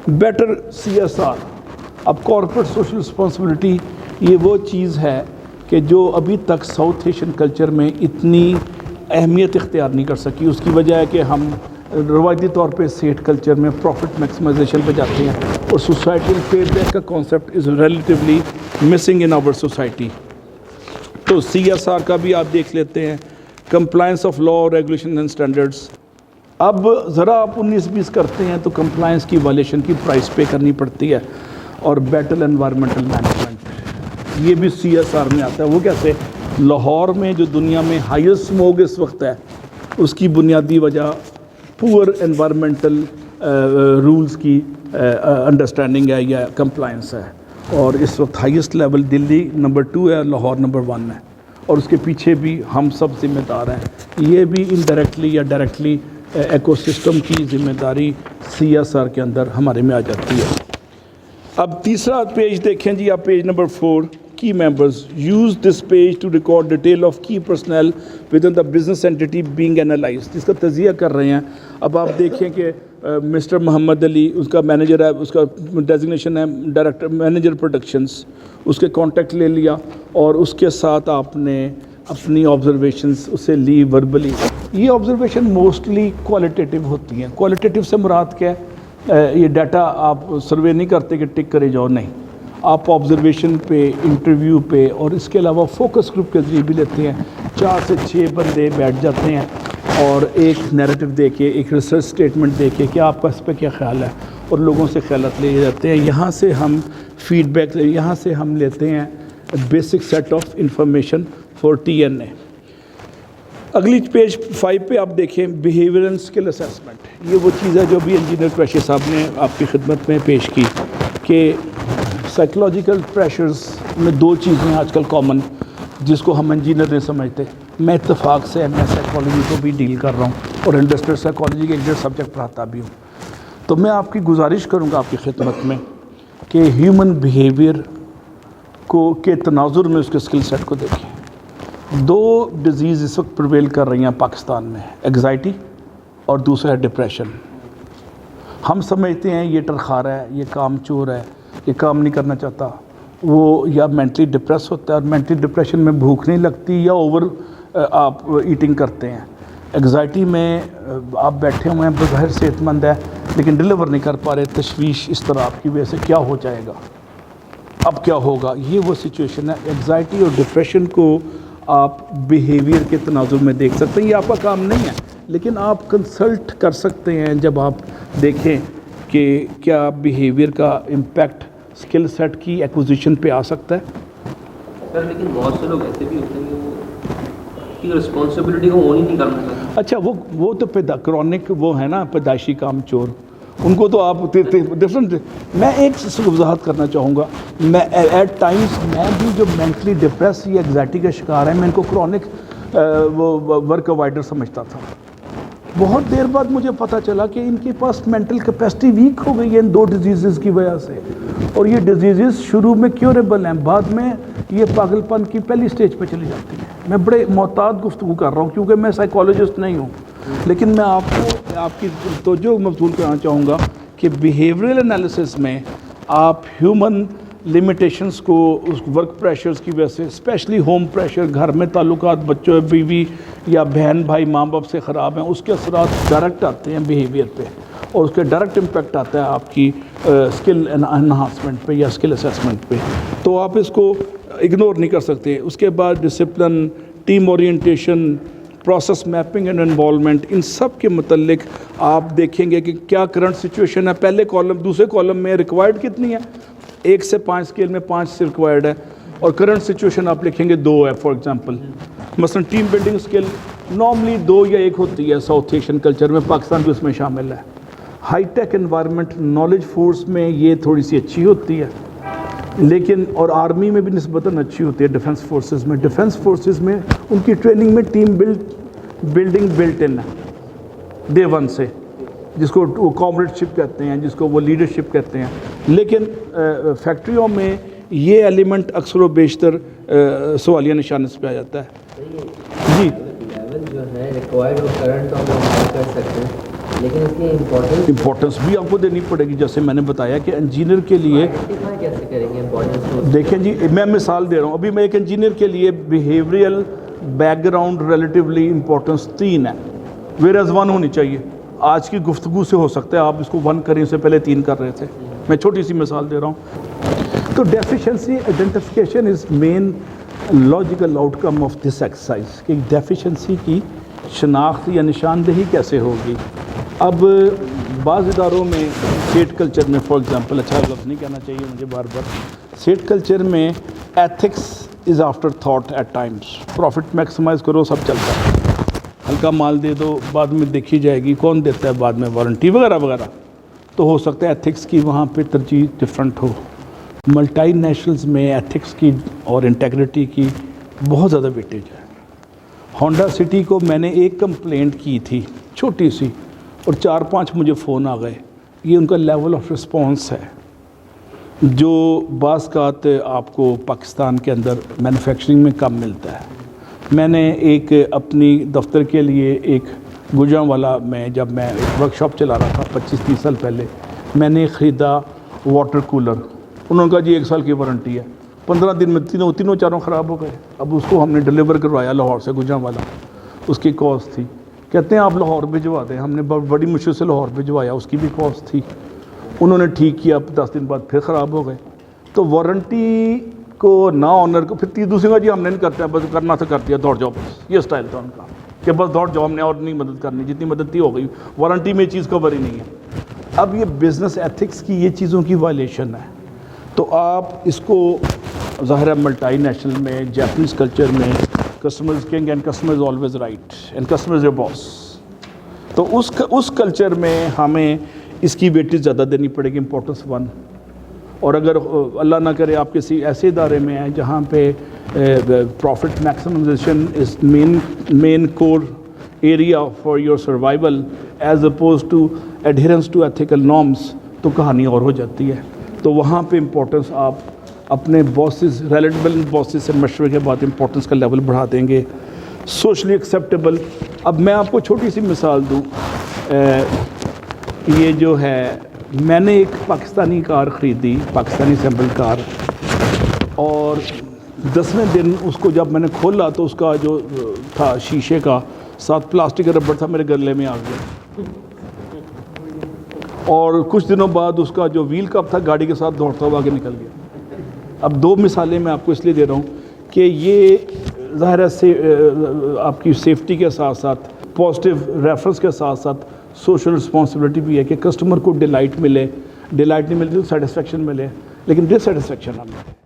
Better CSR. اب corporate social responsibility یہ وہ چیز ہے کہ جو ابھی تک ساؤتھ ایشین کلچر میں اتنی اہمیت اختیار نہیں کر سکی. اس کی وجہ ہے کہ ہم روایتی طور پہ سیٹ کلچر میں پروفٹ میکسیمائزیشن پہ جاتے ہیں اور سوسائٹیل فیڈ بیک کا concept is relatively missing in our society. تو CSR کا بھی آپ دیکھ لیتے ہیں, compliance of law, regulation and standards. اب ذرا آپ 19-20 کرتے ہیں تو کمپلائنس کی وائلیشن کی پرائس پے کرنی پڑتی ہے. اور بیٹل انوائرمنٹل مینجمنٹ یہ بھی CSR میں آتا ہے. وہ کیسے؟ لاہور میں جو دنیا میں ہائیسٹ اسموگ اس وقت ہے اس کی بنیادی وجہ پور انوائرمنٹل رولز کی انڈرسٹینڈنگ ہے یا کمپلائنس ہے. اور اس وقت ہائیسٹ لیول دلی نمبر 2 ہے, لاہور نمبر 1 ہے, اور اس کے پیچھے بھی ہم سب ذمہ دار ہیں. یہ بھی انڈائریکٹلی یا ڈائریکٹلی ایکو سسٹم کی ذمہ داری CSR کے اندر ہمارے میں آ جاتی ہے. اب تیسرا پیج دیکھیں جی, آپ page number 4, key members use this page to record detail of key personnel within the business entity being analyse. جس کا تجزیہ کر رہے ہیں. اب آپ دیکھیں کہ مسٹر محمد علی اس کا مینیجر ہے, اس کا ڈیزگنیشن ہے ڈائریکٹر مینیجر پروڈکشنز. اس کے کانٹیکٹ لے لیا اور اس کے ساتھ آپ نے اپنی آبزرویشنز اسے لی وربلی. یہ آبزرویشن موسٹلی کوالٹیٹیو ہوتی ہیں. کوالٹیٹیو سے مراد کیا ہے؟ یہ ڈیٹا آپ سروے نہیں کرتے کہ ٹک کرے جاؤ, نہیں. آپ آبزرویشن پہ, انٹرویو پہ, اور اس کے علاوہ فوکس گروپ کے ذریعے بھی لیتے ہیں. 4 سے 6 بندے بیٹھ جاتے ہیں اور ایک نیریٹو دے کے, ایک ریسرچ اسٹیٹمنٹ دے کے کہ آپ کا اس پہ کیا خیال ہے, اور لوگوں سے خیالات لے جاتے ہیں. یہاں سے ہم فیڈ بیک, یہاں سے ہم لیتے ہیں basic set of information for TNA. اگلی پیج 5 پہ آپ دیکھیں بیہیویئر اینڈ اسکل اسیسمنٹ. یہ وہ چیز ہے جو بھی انجینئر قریشی صاحب نے آپ کی خدمت میں پیش کی کہ سائیکلوجیکل پریشرز میں 2 چیزیں آج کل کامن جس کو ہم انجینئر نہیں سمجھتے. میں اتفاق سے میں سائیکالوجی کو بھی ڈیل کر رہا ہوں اور انڈسٹریل سائیکالوجی کے ایک سبجیکٹ پڑھاتا بھی ہوں. تو میں آپ کی گزارش کروں گا آپ کی خدمت میں کہ ہیومن بیہیویئر کو کے تناظر میں اس کے اسکل سیٹ کو دیکھیں. 2 ڈیزیز اس وقت پرویل کر رہی ہیں پاکستان میں, ایگزائٹی اور دوسرا ہے ڈپریشن. ہم سمجھتے ہیں یہ ٹرخارا ہے, یہ کام چور ہے, یہ کام نہیں کرنا چاہتا. وہ یا مینٹلی ڈپریس ہوتا ہے, اور مینٹلی ڈپریشن میں بھوک نہیں لگتی یا اوور آپ ایٹنگ کرتے ہیں. ایگزائٹی میں آپ بیٹھے ہوئے ہیں, بظاہر صحت مند ہے لیکن ڈیلیور نہیں کر پا رہے, تشویش اس طرح آپ کی وجہ سے کیا ہو جائے گا, اب کیا ہوگا. یہ وہ سچویشن ہے. ایگزائٹی اور ڈپریشن کو آپ بیہیویئر کے تناظر میں دیکھ سکتے ہیں. یہ آپ کا کام نہیں ہے لیکن آپ کنسلٹ کر سکتے ہیں جب آپ دیکھیں کہ کیا بیہیویئر کا امپیکٹ اسکل سیٹ کی ایکوزیشن پہ آ سکتا ہے. سر لیکن بہت سے لوگ ایسے بھی ہوتے ہیں کہ وہ رسپانسبلٹی کو اون ہی نہیں کرنا چاہتے. اچھا وہ تو کرونک وہ ہے نا, پیدائشی کام چور, ان کو تو آپ ڈفرینٹ. میں ایک وضاحت کرنا چاہوں گا, میں ایٹ ٹائمس میں بھی جو مینٹلی ڈپریس یا ایگزائٹی کا شکار ہے, میں ان کو کرونک وہ ورک اوائڈر سمجھتا تھا. بہت دیر بعد مجھے پتہ چلا کہ ان کے پاس مینٹل کیپیسٹی ویک ہو گئی ہے ان 2 ڈیزیزز کی وجہ سے, اور یہ ڈیزیزز شروع میں کیوریبل ہیں, بعد میں یہ پاگل پن کی پہلی سٹیج پہ چلی جاتی ہیں. میں بڑے محتاط گفتگو کر رہا ہوں کیونکہ میں سائیکالوجسٹ نہیں ہوں, لیکن میں آپ کو آپ کی توجہ مبذول کرنا چاہوں گا کہ بیہیویئرل انالیسس میں آپ ہیومن لمیٹیشنس کو اس ورک پریشرز کی وجہ سے, اسپیشلی ہوم پریشر, گھر میں تعلقات بچوں بیوی یا بہن بھائی ماں باپ سے خراب ہیں, اس کے اثرات ڈائریکٹ آتے ہیں بیہیویئر پہ, اور اس کے ڈائریکٹ امپیکٹ آتا ہے آپ کی اسکل انہانسمنٹ پہ یا اسکل اسیسمنٹ پہ. تو آپ اس کو اگنور نہیں کر سکتے. اس کے بعد discipline, team orientation, process mapping and involvement, ان سب کے متعلق آپ دیکھیں گے کہ کیا کرنٹ سچویشن ہے. پہلے کالم, دوسرے کالم میں ریکوائرڈ کتنی ہے, 1 سے 5 اسکیل میں 5 سے ریکوائرڈ ہے, اور کرنٹ سچویشن آپ لکھیں گے 2 ہے. فار ایگزامپل مثلا ٹیم بلڈنگ اسکل نارملی 2 یا 1 ہوتی ہے ساؤتھ ایشین کلچر میں, پاکستان بھی اس میں شامل ہے. High tech environment knowledge force میں یہ تھوڑی سی اچھی ہوتی ہے, لیکن اور آرمی میں بھی نسبتاً اچھی ہوتی ہے. ڈیفنس فورسز میں, ڈیفنس فورسز میں ان کی ٹریننگ میں ٹیم بلڈنگ بلٹ ان ہے ڈے 1 سے, جس کو وہ کامریڈشپ کہتے ہیں, جس کو وہ لیڈرشپ کہتے ہیں. لیکن فیکٹریوں میں یہ ایلیمنٹ اکثر و بیشتر سوالیہ نشان پہ آ جاتا ہے. جی لیول جو ہے ریکوائرڈ اور کرنٹ اور کر سکتے ہیں لیکن اس کی امپورٹنس بھی آپ کو دینی پڑے گی. جیسے میں نے بتایا کہ انجینئر کے لیے کیسے کریں گے امپورٹنس؟ دیکھیں جی, میں مثال دے رہا ہوں. ابھی میں ایک انجینئر کے لیے behavioural back ground relatively importance 3 ہے, ویئر ایز 1 ہونی چاہیے. آج کی گفتگو سے ہو سکتا ہے آپ اس کو 1 کریں, اس سے پہلے 3 کر رہے تھے. میں چھوٹی سی مثال دے رہا ہوں. تو deficiency identification is main logical outcome of this exercise, کہ ڈیفیشنسی کی شناخت یا نشاندہی کیسے ہوگی. اب بعض اداروں میں اسٹیٹ کلچر میں, فار ایگزامپل, اچھا لفظ نہیں کہنا چاہیے مجھے بار بار, اسٹیٹ کلچر میں ethics is afterthought at times. Profit maximise کرو, سب چلتا ہے. ہلکا مال دے دو, بعد میں دیکھی جائے گی کون دیتا ہے بعد میں, وارنٹی وغیرہ وغیرہ. تو ہو سکتا ہے ایتھکس کی وہاں پہ ترجیح ڈفرینٹ ہو. ملٹی نیشنلز میں ایتھکس کی اور انٹیگریٹی کی بہت زیادہ ویٹیج ہے. ہونڈا سٹی کو میں نے ایک کمپلینٹ کی تھی چھوٹی سی, اور 4-5 مجھے فون آ گئے. یہ ان کا لیول آف رسپانس ہے جو بعض اوقات آپ کو پاکستان کے اندر مینوفیکچرنگ میں کم ملتا ہے. میں نے ایک اپنی دفتر کے لیے ایک گوجرانوالا میں, جب میں ایک ورک شاپ چلا رہا تھا 25-30 سال پہلے, میں نے خریدا واٹر کولر. انہوں نے کہا جی 1 سال کی وارنٹی ہے. 15 دن میں تینوں چاروں خراب ہو گئے. اب اس کو ہم نے ڈلیور کروایا لاہور سے گوجرانوالا. اس کی کاسٹ تھی, کہتے ہیں آپ لاہور بھجوا دیں. ہم نے بڑی مشکل سے لاہور بھجوایا, اس کی بھی کاسٹ تھی. انہوں نے ٹھیک کیا, 10 دن بعد پھر خراب ہو گئے. تو وارنٹی کو نہ آنر کو پھر دوسری کا جی ہم نے نہیں کرتے ہیں, بس کرنا تھا کر دیا, دوڑ جاؤ بس. یہ اسٹائل تھا ان کا کہ بس دوڑ جاؤ, ہم نے اور نہیں مدد کرنی, جتنی مدد تھی ہو گئی. وارنٹی میں چیز کور ہی نہیں ہے. اب یہ بزنس ایتھکس کی یہ چیزوں کی وائلیشن ہے. تو آپ اس کو ظاہر ہے ملٹی نیشنل میں, جیپنیز کلچر میں, customer is king and customer is always right and customer is your boss. تو اس کلچر میں ہمیں اس کی ویٹیج زیادہ دینی پڑے گی, امپورٹنس 1. اور اگر اللہ نہ کرے آپ کسی ایسے ادارے میں ہیں جہاں پہ profit maximisation is main core area for your survival as oppose to adherence to ethical norms, تو کہانی اور ہو جاتی ہے. تو وہاں پہ امپورٹنس آپ اپنے باسز, ریلیٹیبل باسز سے مشورے کے بعد امپورٹنس کا لیول بڑھا دیں گے. Socially acceptable. اب میں آپ کو چھوٹی سی مثال دوں, یہ جو ہے میں نے ایک پاکستانی کار خریدی, پاکستانی اسمبل کار, اور 10ویں دن اس کو جب میں نے کھولا تو اس کا جو تھا شیشے کا ساتھ پلاسٹک کا ربڑ تھا میرے گلے میں آ گیا. اور کچھ دنوں بعد اس کا جو ویل کپ تھا گاڑی کے ساتھ دوڑتا ہوا آگے نکل گیا. اب 2 مثالیں میں آپ کو اس لیے دے رہا ہوں کہ یہ ظاہر ہے سے آپ کی سیفٹی کے ساتھ ساتھ, پازیٹیو ریفرنس کے ساتھ ساتھ سوشل رسپانسبلٹی بھی ہے کہ کسٹمر کو ڈیلائٹ ملے. ڈیلائٹ نہیں ملتی تو سیٹسفیکشن ملے, لیکن ڈس سیٹسفیکشن نہ ملے.